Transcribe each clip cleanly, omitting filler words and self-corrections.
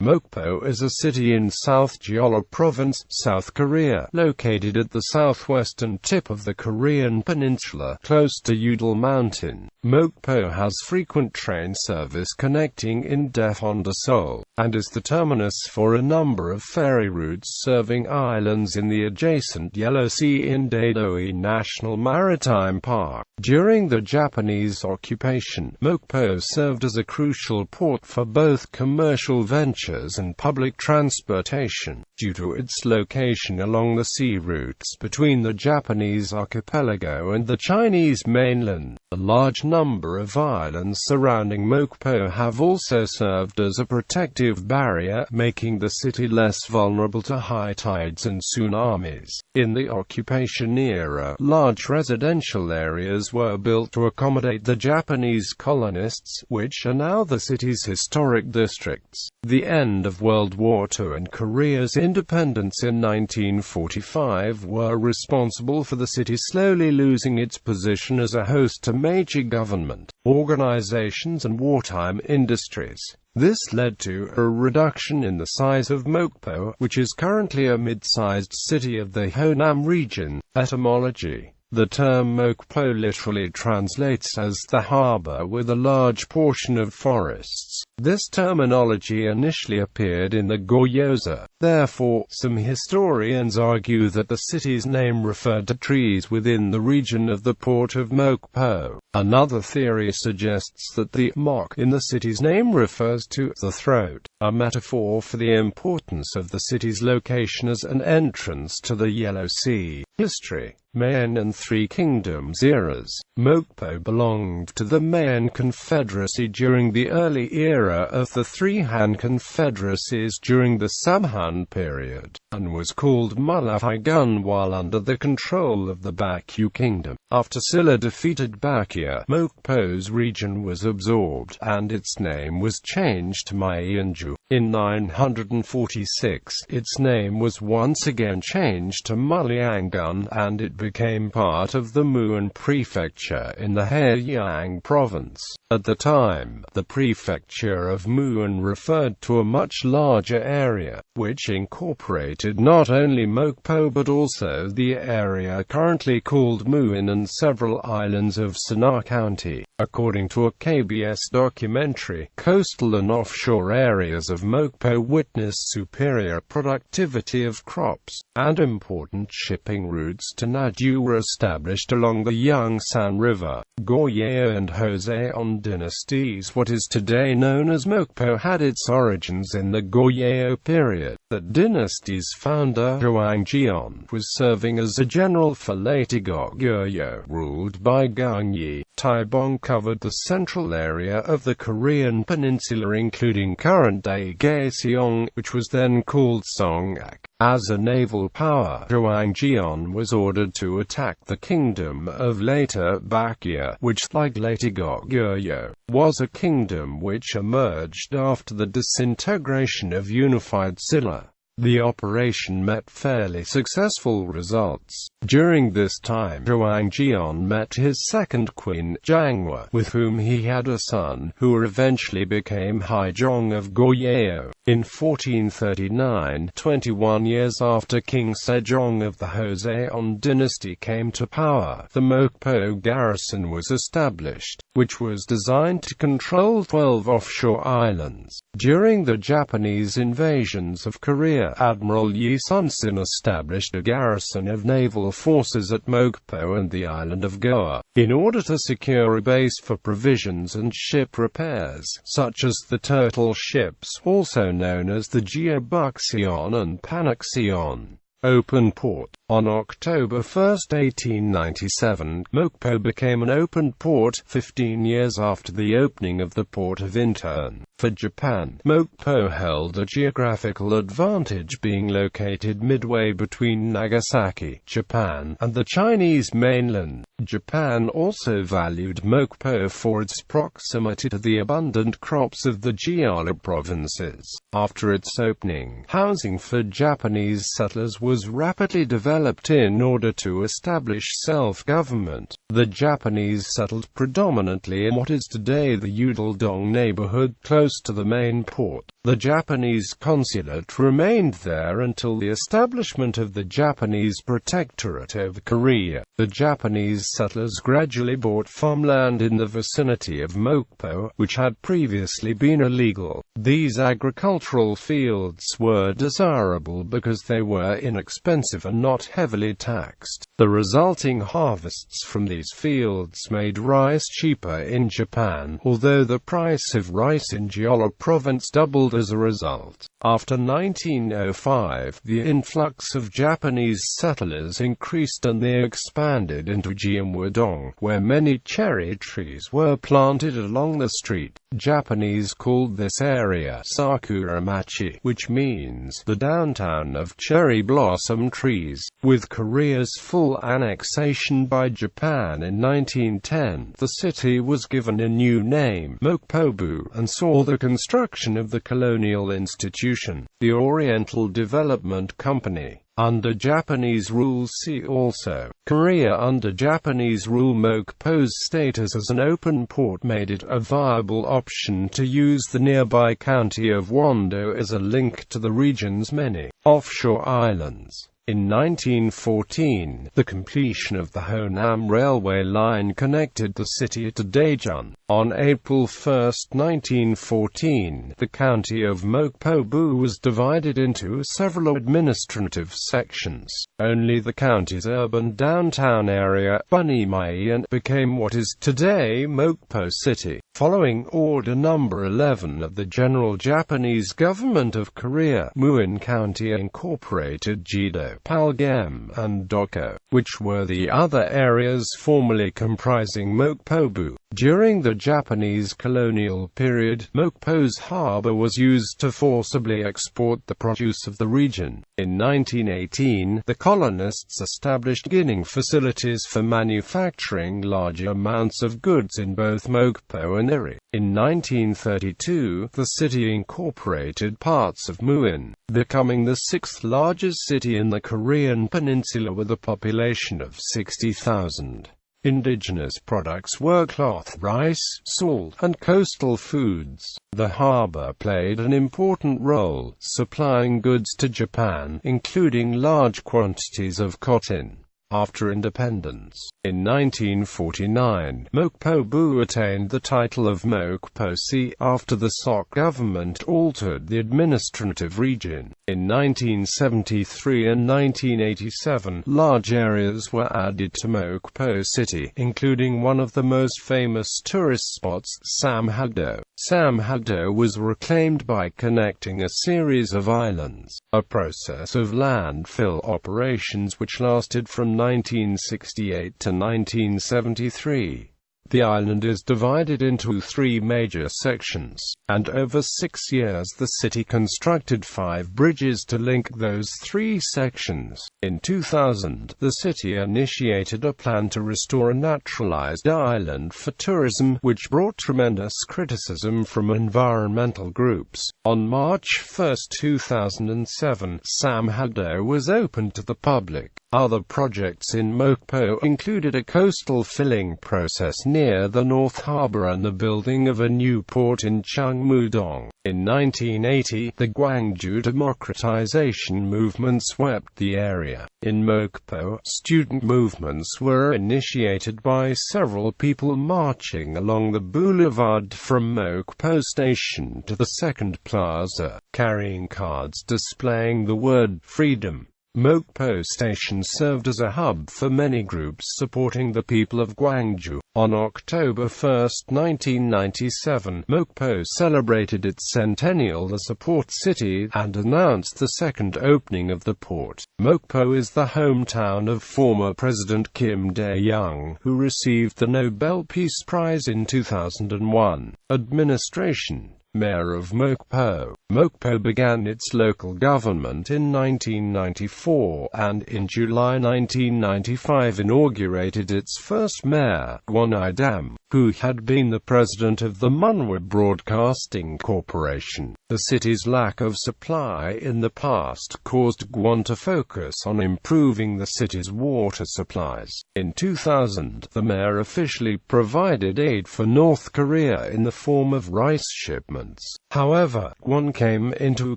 Mokpo is a city in South Jeolla Province, South Korea, located at the southwestern tip of the Korean Peninsula, close to Yudal Mountain. Mokpo has frequent train service connecting in Daejon to Seoul, and is the terminus for a number of ferry routes serving islands in the adjacent Yellow Sea in Dadohae National Maritime Park. During the Japanese occupation, Mokpo served as a crucial port for both commercial ventures and public transportation. Due to its location along the sea routes between the Japanese archipelago and the Chinese mainland, a large number of islands surrounding Mokpo have also served as a protective barrier, making the city less vulnerable to high tides and tsunamis. In the occupation era, large residential areas were built to accommodate the Japanese colonists, which are now the city's historic districts. The end of World War II and Korea's independence in 1945 were responsible for the city slowly losing its position as a host to major government, organizations and wartime industries. This led to a reduction in the size of Mokpo, which is currently a mid-sized city of the Honam region. Etymology: the term Mokpo literally translates as the harbor with a large portion of forests. This terminology initially appeared in the Goryeo. Therefore, some historians argue that the city's name referred to trees within the region of the port of Mokpo. Another theory suggests that the mok in the city's name refers to the throat, a metaphor for the importance of the city's location as an entrance to the Yellow Sea. History: Mayan and Three Kingdoms eras. Mokpo belonged to the Mayan Confederacy during the early era of the Three Han Confederacies during the Samhan period, and was called Malahigun while under the control of the Baekje Kingdom. After Silla defeated Baekje, Mokpo's region was absorbed, and its name was changed to Myeonju. In 946, its name was once again changed to Muliangun, and it became part of the Muan Prefecture in the Haeryang Province. At the time, the prefecture of Muan referred to a much larger area, which incorporated not only Mokpo but also the area currently called Muan and several islands of Suna County. According to a KBS documentary, coastal and offshore areas of Mokpo witnessed superior productivity of crops, and important shipping routes to Naju were established along the Yongsan River. Goryeo and Joseon dynasties. What is today known as Mokpo had its origins in the Goryeo period. That dynasty's founder, Joseon, was serving as a general for later Goryeo, ruled by Gangyi. Taebong covered the central area of the Korean Peninsula including current-day Gaeseong, which was then called Songgak. As a naval power, Joseon was ordered to attack the kingdom of later Baekje, which, like later Goryeo, was a kingdom which emerged after the disintegration of unified Silla. The operation met fairly successful results. During this time, Joseon met his second queen, Janghwa, with whom he had a son, who eventually became Haejong of Goryeo. In 1439, 21 years after King Sejong of the Joseon dynasty came to power, the Mokpo garrison was established, which was designed to control 12 offshore islands. During the Japanese invasions of Korea, Admiral Yi Sun-sin established a garrison of naval forces at Mokpo and the island of Goa, in order to secure a base for provisions and ship repairs, such as the turtle ships, also known as the Jeobukseon and Panakseon. Open port. On October 1, 1897, Mokpo became an open port, 15 years after the opening of the port of Incheon. For Japan, Mokpo held a geographical advantage, being located midway between Nagasaki, Japan, and the Chinese mainland. Japan also valued Mokpo for its proximity to the abundant crops of the Jeolla provinces. After its opening, housing for Japanese settlers was rapidly developed in order to establish self-government. The Japanese settled predominantly in what is today the Yudal neighborhood, close close to the main port. The Japanese consulate remained there until the establishment of the Japanese Protectorate over Korea. The Japanese settlers gradually bought farmland in the vicinity of Mokpo, which had previously been illegal. These agricultural fields were desirable because they were inexpensive and not heavily taxed. The resulting harvests from these fields made rice cheaper in Japan, although the price of rice in Jeolla Province doubled as a result. After 1905, the influx of Japanese settlers increased and they expanded into Gyeongwon-dong, where many cherry trees were planted along the street. Japanese called this area Sakuramachi, which means the downtown of cherry blossom trees. With Korea's full annexation by Japan in 1910, the city was given a new name, Mokpo, and saw the construction of the colonial institution, the Oriental Development Company. Under Japanese rule, see also Korea. Under Japanese rule, Mokpo's status as an open port made it a viable option to use the nearby county of Wando as a link to the region's many offshore islands. In 1914, the completion of the Honam railway line connected the city to Daejon. On April 1, 1914, the county of Mokpo was divided into several administrative sections. Only the county's urban downtown area, Bunimai, became what is today Mokpo City. Following Order No. 11 of the General Japanese Government of Korea, Muin County incorporated Jido, Palgam, and Dokko, which were the other areas formerly comprising Mokpo. During the Japanese colonial period, Mokpo's harbor was used to forcibly export the produce of the region. In 1918, the colonists established ginning facilities for manufacturing large amounts of goods in both Mokpo and Iri. In 1932, the city incorporated parts of Muin, becoming the sixth largest city in the Korean Peninsula with a population of 60,000. Indigenous products were cloth, rice, salt, and coastal foods. The harbor played an important role, supplying goods to Japan, including large quantities of cotton. After independence, in 1949, Mokpo attained the title of Mokpo-si after the Seoul government altered the administrative region. In 1973 and 1987, large areas were added to Mokpo City, including one of the most famous tourist spots, Samhagdo. Samhagdo was reclaimed by connecting a series of islands, a process of landfill operations which lasted from 1968 to 1973. The island is divided into 3 major sections, and over 6 years the city constructed 5 bridges to link those 3 sections. In 2000, the city initiated a plan to restore a naturalized island for tourism, which brought tremendous criticism from environmental groups. On March 1, 2007, Samhagdo was opened to the public. Other projects in Mokpo included a coastal filling process near the North Harbor and the building of a new port in Cheongmu-dong. In 1980, the Gwangju democratization movement swept the area. In Mokpo, student movements were initiated by several people marching along the boulevard from Mokpo Station to the second plaza, carrying cards displaying the word freedom. Mokpo Station served as a hub for many groups supporting the people of Gwangju. On October 1, 1997, Mokpo celebrated its centennial as a port city, and announced the second opening of the port. Mokpo is the hometown of former President Kim Dae-jung, who received the Nobel Peace Prize in 2001. Administration. Mayor of Mokpo. Mokpo began its local government in 1994, and in July 1995 inaugurated its first mayor, Kwon I-dam, who had been the president of the Munhwa Broadcasting Corporation. The city's lack of supply in the past caused Kwon to focus on improving the city's water supplies. In 2000, the mayor officially provided aid for North Korea in the form of rice shipments. governments. However, one came into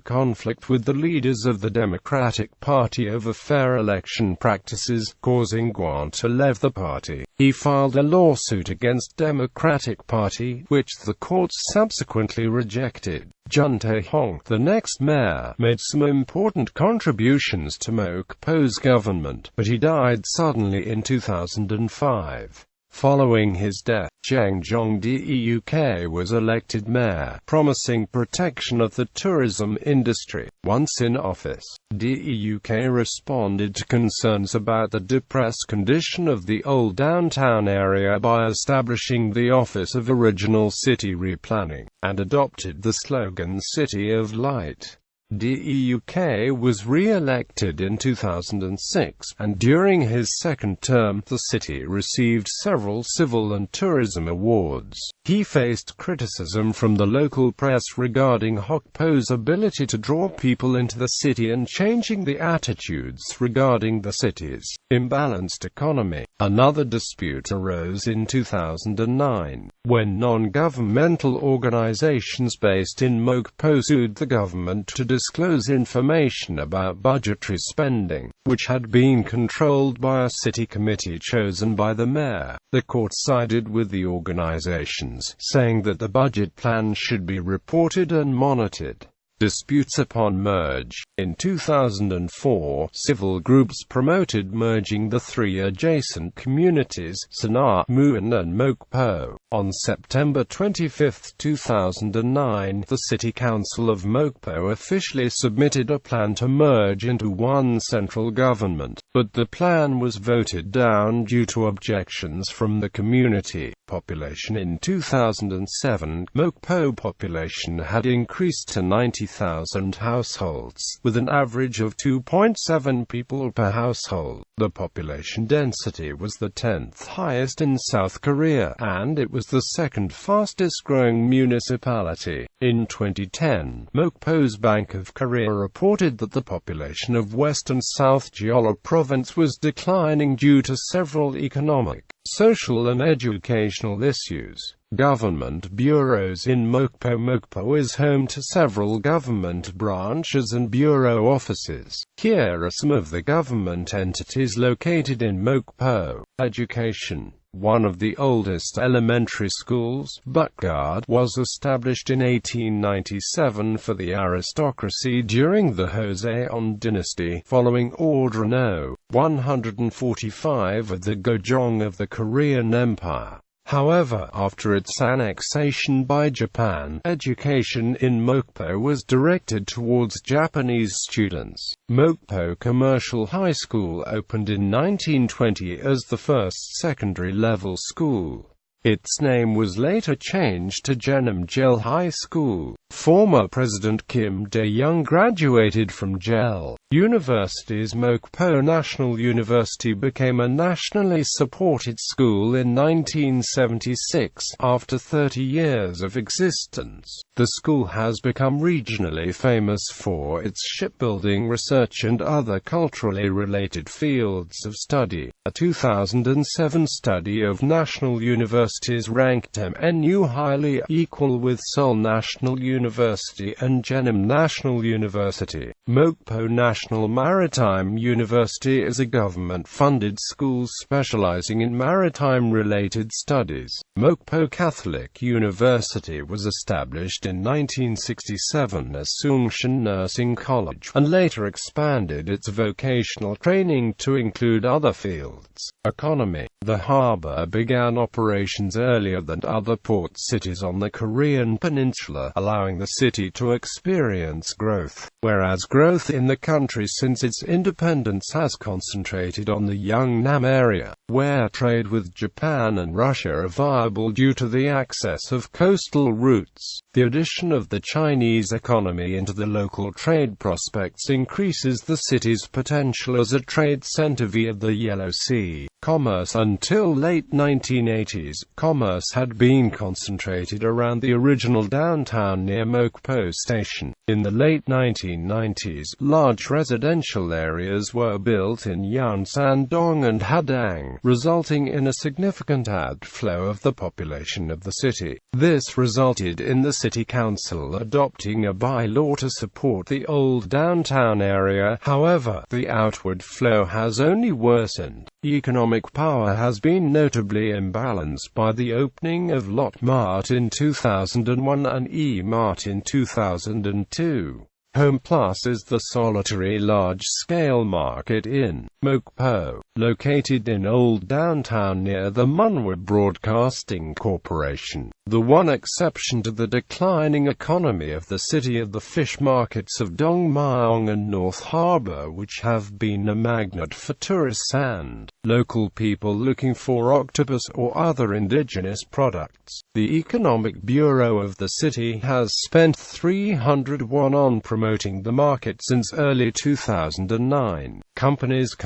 conflict with the leaders of the Democratic Party over fair election practices, causing Guan to leave the party. He filed a lawsuit against Democratic Party, which the courts subsequently rejected. Jun Tae-hong, the next mayor, made some important contributions to Mokpo's government, but he died suddenly in 2005. Following his death, Jang Jong-deuk was elected mayor, promising protection of the tourism industry. Once in office, Deuk responded to concerns about the depressed condition of the old downtown area by establishing the Office of Original City Replanning, and adopted the slogan City of Light. Deuk was re-elected in 2006, and during his second term, the city received several civil and tourism awards. He faced criticism from the local press regarding Mokpo's ability to draw people into the city and changing the attitudes regarding the city's imbalanced economy. Another dispute arose in 2009, when non-governmental organizations based in Mokpo sued the government to disclose information about budgetary spending, which had been controlled by a city committee chosen by the mayor. The court sided with the organizations, saying that the budget plan should be reported and monitored. Disputes upon merge. In 2004, civil groups promoted merging the three adjacent communities, Sana, Muan and Mokpo. On September 25, 2009, the City Council of Mokpo officially submitted a plan to merge into one central government, but the plan was voted down due to objections from the community. Population. In 2007, Mokpo population had increased to 90,000 households, with an average of 2.7 people per household. The population density was the 10th highest in South Korea, and it was the second fastest growing municipality. In 2010, Mokpo's Bank of Korea reported that the population of western South Jeolla Province was declining due to several economic, social and educational issues. Government bureaus in Mokpo. Mokpo is home to several government branches and bureau offices. Here are some of the government entities located in Mokpo. Education. One of the oldest elementary schools, Park.During, was established in 1897 for the aristocracy during the Joseon dynasty, following Order No. 145 of the Daejon of the Korean Empire. However, after its annexation by Japan, education in Mokpo was directed towards Japanese students. Mokpo Commercial High School opened in 1920 as the first secondary-level school. Its name was later changed to Jeonnam High School. Former President Kim Dae-jung graduated from Jeolla University's Mokpo National University became a nationally supported school in 1976, after 30 years of existence. The school has become regionally famous for its shipbuilding research and other culturally related fields of study. A 2007 study of national universities ranked MNU highly equal with Seoul National University and Jeonnam National University. Mokpo National Maritime University is a government-funded school specializing in maritime-related studies. Mokpo Catholic University was established in 1967 as Sungshan Nursing College, and later expanded its vocational training to include other fields. Economy. The harbor began operations earlier than other port cities on the Korean Peninsula, allowing the city to experience growth, whereas growth in the country since its independence has concentrated on the Yeongnam area, where trade with Japan and Russia are viable due to the access of coastal routes. The addition of the Chinese economy into the local trade prospects increases the city's potential as a trade center via the Yellow Sea. Commerce. Until late 1980s, commerce had been concentrated around the original downtown near Mokpo Station. In the late 1990s, large residential areas were built in Yeonsan-dong and Hadang, resulting in a significant outflow of the population of the city. This resulted in the city council adopting a bylaw to support the old downtown area. However, the outward flow has only worsened. Economic power has been notably imbalanced by the opening of Lot Mart in 2001 and E-Mart in 2002. Home Plus is the solitary large-scale market in Mokpo, located in Old Downtown near the Munhwa Broadcasting Corporation. The one exception to the declining economy of the city are the fish markets of Dongmyeong and North Harbor, which have been a magnet for tourists and local people looking for octopus or other indigenous products. The Economic Bureau of the city has spent 300 won on promoting the market since early 2009. Companies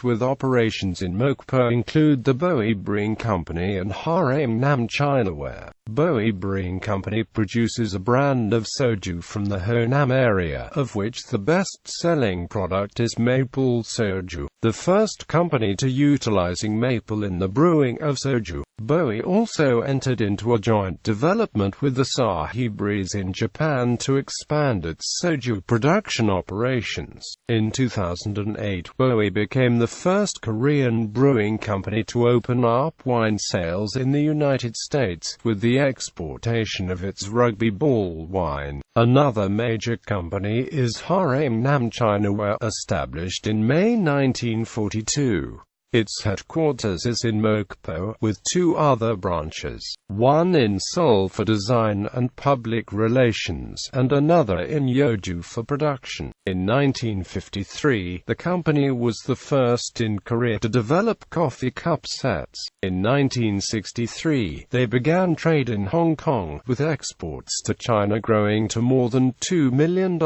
with operations in Mokpo include the Bowie Brewing Company and Nam Chinaware. Bowie Brewing Company produces a brand of soju from the Honam area, of which the best-selling product is maple soju, the first company to utilizing maple in the brewing of soju. Bowie also entered into a joint development with the Asahi Breeze in Japan to expand its soju production operations. In 2008, Bowie became the first Korean brewing company to open up wine sales in the United States, with the exportation of its rugby ball wine. Another major company is Nam Chinaware, established in May 1942. Its headquarters is in Mokpo, with two other branches, one in Seoul for design and public relations, and another in Yeoju for production. In 1953, the company was the first in Korea to develop coffee cup sets. In 1963, they began trade in Hong Kong, with exports to China growing to more than $2 million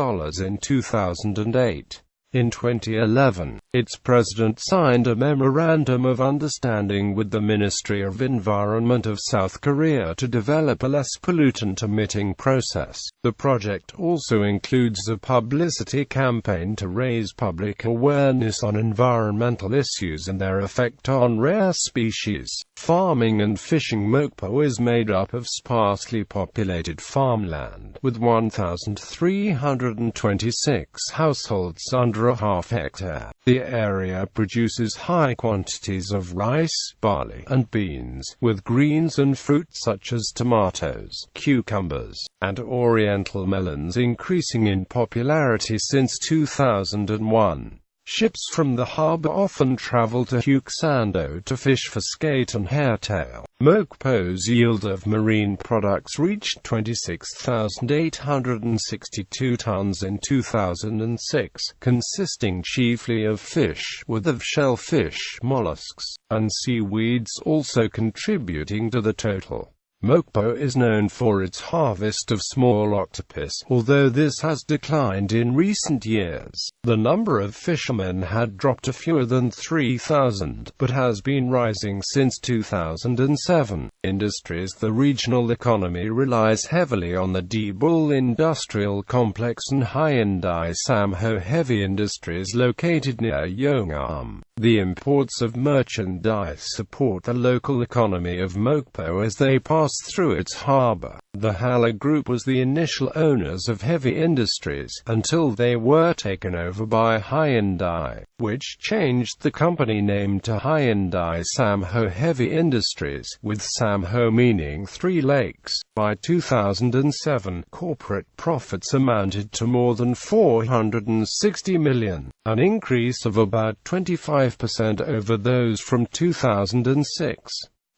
in 2008. In 2011, its president signed a memorandum of understanding with the Ministry of Environment of South Korea to develop a less pollutant-emitting process. The project also includes a publicity campaign to raise public awareness on environmental issues and their effect on rare species. Farming and fishing. Mokpo is made up of sparsely populated farmland, with 1,326 households under a half-hectare. The area produces high quantities of rice, barley, and beans, with greens and fruits such as tomatoes, cucumbers, and oriental melons increasing in popularity since 2001. Ships from the harbor often travel to Huksando to fish for skate and hairtail. Mokpo's yield of marine products reached 26,862 tons in 2006, consisting chiefly of fish, with of shellfish, mollusks, and seaweeds also contributing to the total. Mokpo is known for its harvest of small octopus, although this has declined in recent years. The number of fishermen had dropped to fewer than 3,000, but has been rising since 2007. Industries. The regional economy relies heavily on the Daebull Industrial Complex and Hyundai Samho Heavy Industries located near Yeongam. The imports of merchandise support the local economy of Mokpo as they pass through its harbor. The Halla Group was the initial owners of heavy industries, until they were taken over by Hyundai, which changed the company name to Hyundai Samho Heavy Industries, with Samho meaning Three Lakes. By 2007, corporate profits amounted to more than 460 million, an increase of about 25% over those from 2006.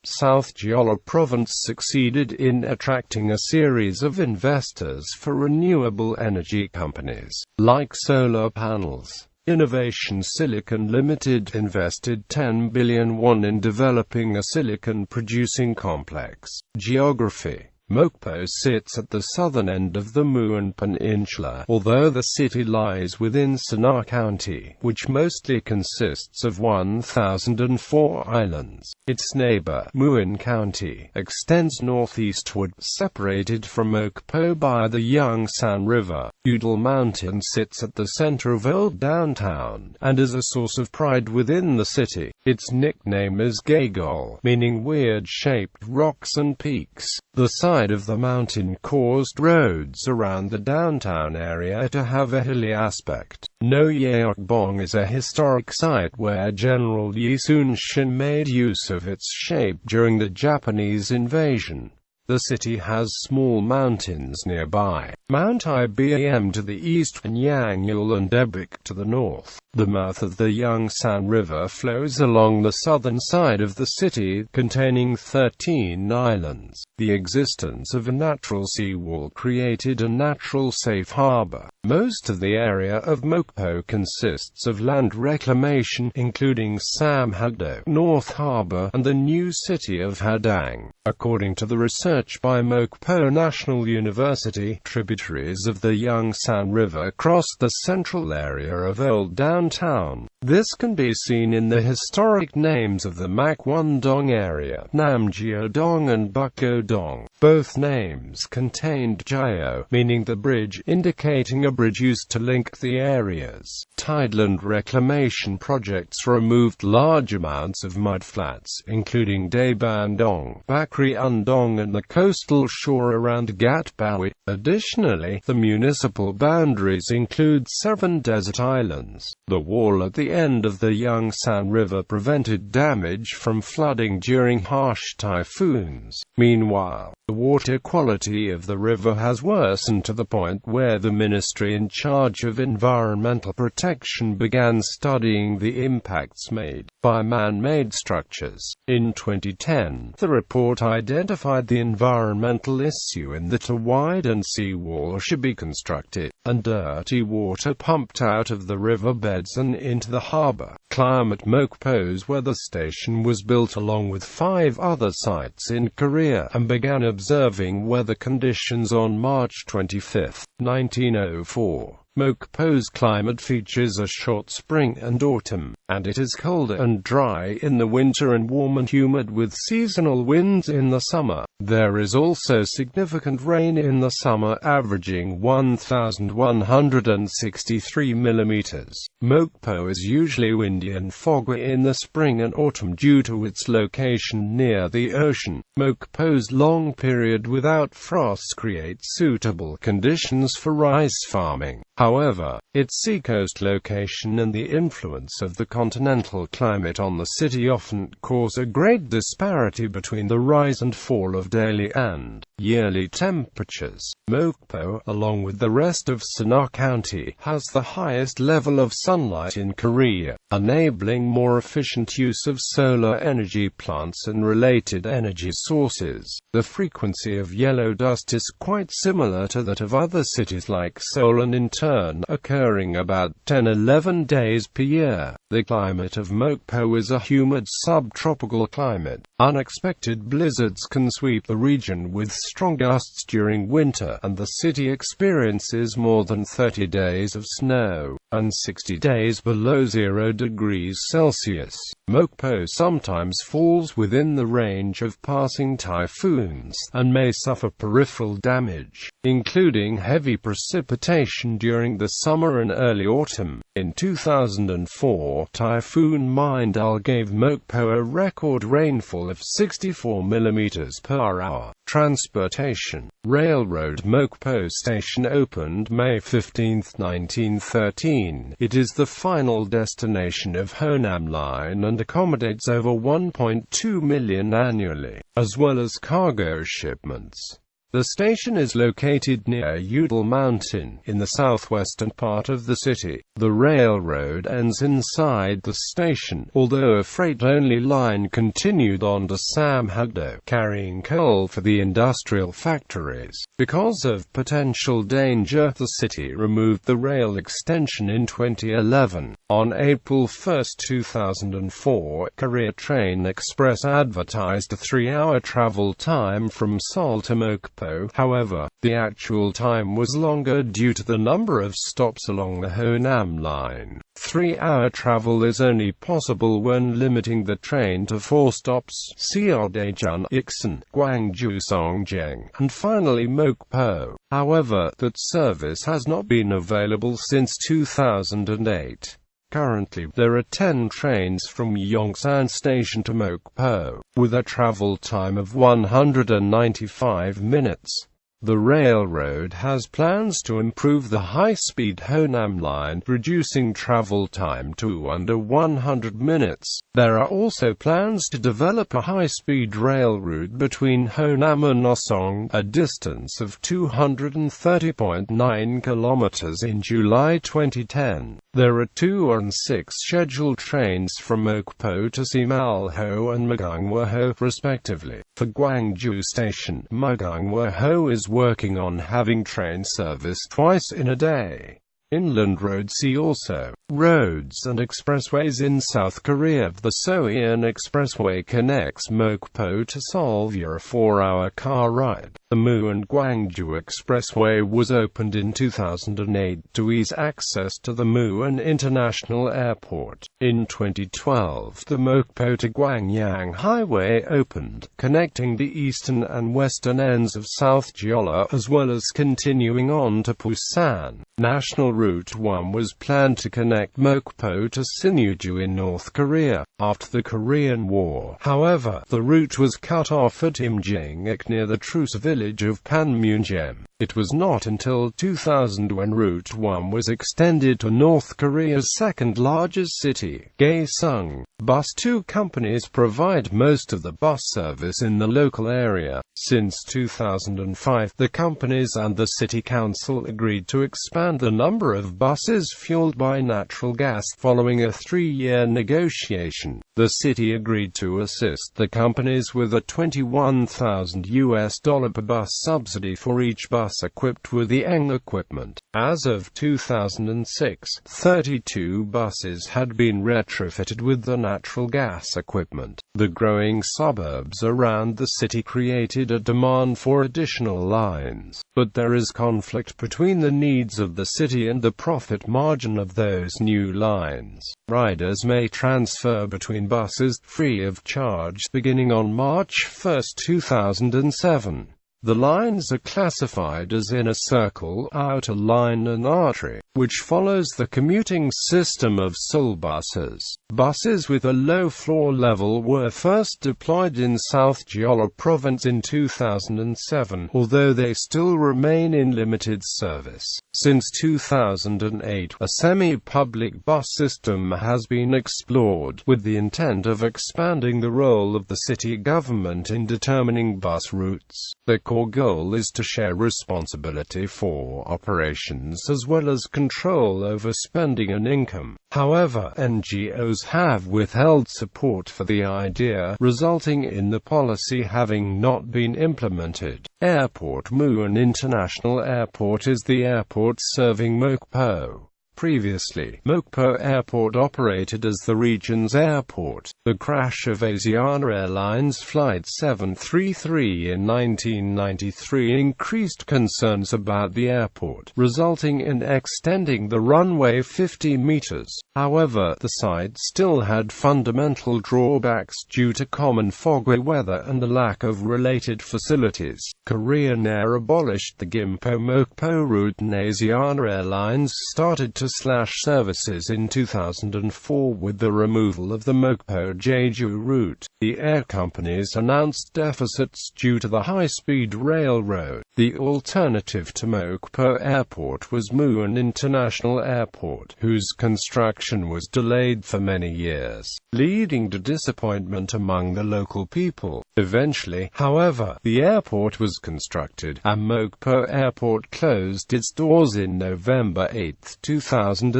South Jeolla Province succeeded in attracting a series of investors for renewable energy companies, like solar panels. Innovation Silicon Limited invested 10 billion won in developing a silicon-producing complex. Geography. Mokpo sits at the southern end of the Korean Peninsula, although the city lies within Seoul County, which mostly consists of 1,004 islands. Its neighbor, Muin County, extends northeastward, separated from Mokpo by the Yongsan River. Yudal Mountain sits at the center of old downtown, and is a source of pride within the city. Its nickname is Daejon, meaning weird-shaped rocks and peaks. The side of the mountain caused roads around the downtown area to have a hilly aspect. Noyeokbong is a historic site where General Yi Sun-shin made use of its shape during the Japanese invasion. The city has small mountains nearby, Mount Ibm to the east and Yangul and Ebik to the north. The mouth of the Yongsan River flows along the southern side of the city, containing 13 islands. The existence of a natural seawall created a natural safe harbor. Most of the area of Mokpo consists of land reclamation, including Samhado, North Harbor, and the new city of Hadang. According to the research by Mokpo National University, tributaries of the Yongsan River cross the central area of Old Downtown. This can be seen in the historic names of the Makwon-dong area, Namgyo-dong and Bukgo-dong. Both names contained Jio, meaning the bridge, indicating a bridge used to link the areas. Tideland reclamation projects removed large amounts of mudflats, including Daeban-dong, Bakri-un-dong and the coastal shore around Gatbawi. Additionally, the municipal boundaries include 7 desert islands. The wall at the end of the Yongsan River prevented damage from flooding during harsh typhoons. Meanwhile, the water quality of the river has worsened to the point where the ministry in charge of environmental protection began studying the impacts made by man-made structures. In 2010, the report identified the environmental issue in that a widened seawall should be constructed, and dirty water pumped out of the riverbeds and into the harbor. Climate Mokpo's weather station was built along with 5 other sites in Korea, and began observing weather conditions on March 25, 1904. Mokpo's climate features a short spring and autumn, and it is colder and dry in the winter and warm and humid with seasonal winds in the summer. There is also significant rain in the summer, averaging 1,163 millimeters. Mokpo is usually windy and foggy in the spring and autumn due to its location near the ocean. Mokpo's long period without frosts creates suitable conditions for rice farming. However, its seacoast location and the influence of the continental climate on the city often cause a great disparity between the rise and fall of daily and yearly temperatures. Mokpo, along with the rest of Seoul County, has the highest level of sunlight in Korea, enabling more efficient use of solar energy plants and related energy sources. The frequency of yellow dust is quite similar to that of other cities like Seoul, and in turn occurring about 10–11 days per year. The climate of Mokpo is a humid subtropical climate. Unexpected blizzards can sweep the region with strong gusts during winter, and the city experiences more than 30 days of snow, and 60 days below 0 degrees Celsius. Mokpo sometimes falls within the range of passing typhoons, and may suffer peripheral damage, including heavy precipitation during the summer and early autumn. In 2004, Typhoon Yudal gave Mokpo a record rainfall of 64 mm per hour. Transportation. Railroad Mokpo Station opened May 15, 1913. It is the final destination of Honam Line and accommodates over 1.2 million annually, as well as cargo shipments. The station is located near Yudal Mountain, in the southwestern part of the city. The railroad ends inside the station, although a freight-only line continued on to Samhado, carrying coal for the industrial factories. Because of potential danger, the city removed the rail extension in 2011. On April 1, 2004, Korea Train Express advertised a 3-hour travel time from Seoul to Mokpo. However, the actual time was longer due to the number of stops along the Honam line. 3-hour travel is only possible when limiting the train to 4 stops: Seoul, Daejon, Iksan, Gwangju, Songjang, and finally Mokpo. However, that service has not been available since 2008. Currently, there are 10 trains from Yongsan Station to Mokpo, with a travel time of 195 minutes. The railroad has plans to improve the high-speed Honam line, reducing travel time to under 100 minutes. There are also plans to develop a high-speed rail route between Honam and Nosong, a distance of 230.9 kilometers in July 2010. There are 2 and 6 scheduled trains from Mokpo to Simalho and Mugunghwa-ho, respectively. For Gwangju Station, Mugunghwa-ho is working on having train service twice in a day. Inland roads. See also roads and expressways in South Korea. The Soeon Expressway connects Mokpo to Seoul via a 4-hour car ride. The Mueun-Gwangju Expressway was opened in 2008 to ease access to the Mueun International Airport. In 2012, the Mokpo to Gwangyang Highway opened, connecting the eastern and western ends of South Jeolla, as well as continuing on to Busan. National Route 1 was planned to connect Mokpo to Sinuiju in North Korea. After the Korean War, however, the route was cut off at Imjingak near the truce village of Panmunjom. It was not until 2000 when Route 1 was extended to North Korea's second largest city, Gaesung. Bus 2 companies provide most of the bus service in the local area. Since 2005, the companies and the city council agreed to expand the number of buses fueled by natural gas following a 3-year negotiation. The city agreed to assist the companies with a $21,000 per bus subsidy for each bus equipped with the ENG equipment. As of 2006, 32 buses had been retrofitted with the natural gas equipment. The growing suburbs around the city created a demand for additional lines, but there is conflict between the needs of the city and the profit margin of those new lines. Riders may transfer between buses free of charge beginning on March 1, 2007. The lines are classified as inner circle, outer line and artery, which follows the commuting system of Seoul buses. Buses with a low floor level were first deployed in South Jeolla Province in 2007, although they still remain in limited service. Since 2008, a semi-public bus system has been explored, with the intent of expanding the role of the city government in determining bus routes. The core goal is to share responsibility for operations as well as control over spending and income. However, NGOs have withheld support for the idea, resulting in the policy having not been implemented. Airport Mueun International Airport is the airport serving Mokpo. Previously, Mokpo Airport operated as the region's airport. The crash of Asiana Airlines Flight 733 in 1993 increased concerns about the airport, resulting in extending the runway 50 meters. However, the site still had fundamental drawbacks due to common foggy weather and the lack of related facilities. Korean Air abolished the Gimpo-Mokpo route and Asiana Airlines started to slash services in 2004 with the removal of the Mokpo-Jeju route. The air companies announced deficits due to the high-speed railroad. The alternative to Mokpo Airport was Mueun International Airport, whose construction was delayed for many years, leading to disappointment among the local people. Eventually, however, the airport was constructed, and Mokpo Airport closed its doors in November 8, 2007.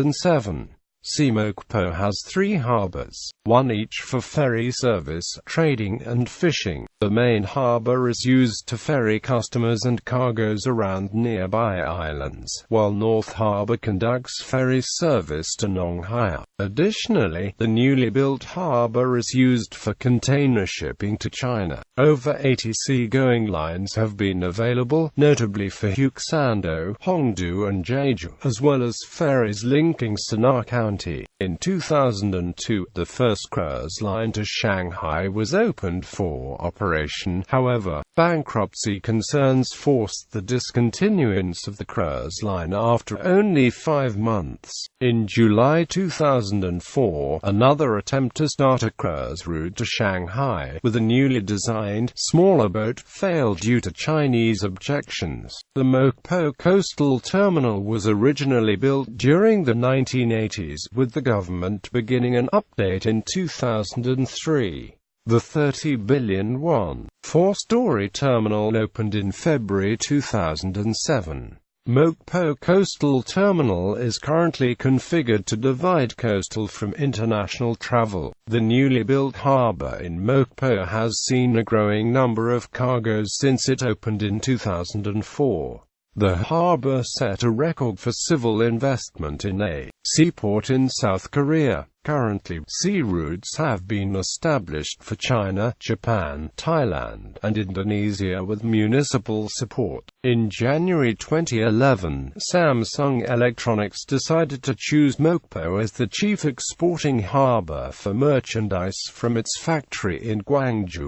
Mokpo has 3 harbors, one each for ferry service, trading and fishing. The main harbour is used to ferry customers and cargoes around nearby islands, while North Harbour conducts ferry service to Nonghae. Additionally, the newly built harbour is used for container shipping to China. Over 80 seagoing lines have been available, notably for Huksando, Hongdu and Jeju, as well as ferries linking San'an County. In 2002, the first cruise line to Shanghai was opened for operation. However, bankruptcy concerns forced the discontinuance of the cruise line after only 5 months. In July 2004, another attempt to start a cruise route to Shanghai with a newly designed, smaller boat failed due to Chinese objections. The Mokpo coastal terminal was originally built during the 1980s, with the government beginning an update in 2003. The 30 billion won, 4-story terminal opened in February 2007. Mokpo Coastal Terminal is currently configured to divide coastal from international travel. The newly built harbour in Mokpo has seen a growing number of cargoes since it opened in 2004. The harbour set a record for civil investment in a seaport in South Korea. Currently, sea routes have been established for China, Japan, Thailand, and Indonesia with municipal support. In January 2011, Samsung Electronics decided to choose Mokpo as the chief exporting harbour for merchandise from its factory in Gwangju.